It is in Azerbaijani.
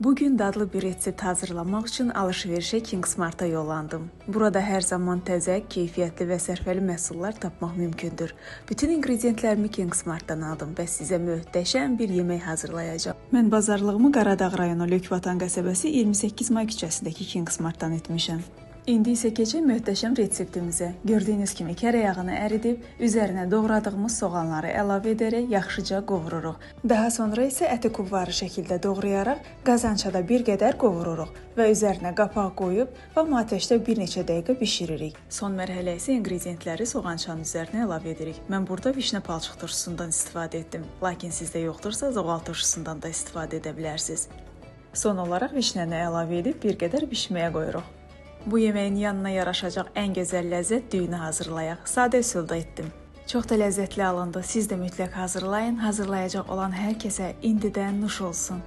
Bugün dadlı bir resept hazırlamaq üçün alış-verişə Kingsmart'a yollandım. Burada hər zaman təzə, keyfiyyətli və sərfəli məhsullar tapmaq mümkündür. Bütün ingredientlərimi Kingsmart'dan aldım və sizə möhtəşəm bir yemək hazırlayacağam. Mən bazarlığımı Qaradağ rayonu Lökvatan qəsəbəsi 28 may küçəsindəki Kingsmart'dan etmişəm. İndi isə keçək möhtəşəm reseptimizə. Gördüyünüz kimi kərə yağını əridib, üzərinə doğradığımız soğanları əlavə edərək yaxşıca qovururuq. Daha sonra isə əti kubvarı şəkildə doğrayaraq qazançada bir qədər qovururuq və üzərinə qapaq qoyub vam ateşdə bir neçə dəqiqə bişiririk. Son mərhələ isə ingredientləri soğançanın üzərinə əlavə edirik. Mən burada vişnə palçıq turşusundan istifadə etdim, lakin sizdə yoxdursa zoğal turşusundan da istifadə edə bilərsiniz. Son olaraq vişnəni əlavə edib bir qədər bişməyə qoyuruq. Bu yeməyin yanına yaraşacaq ən gözəl ləzzət düyünü hazırlayaq. Sadə üsulda etdim. Çox da ləzzətli alındı. Siz də mütləq hazırlayın. Hazırlayacaq olan hər kəsə indidən nuş olsun.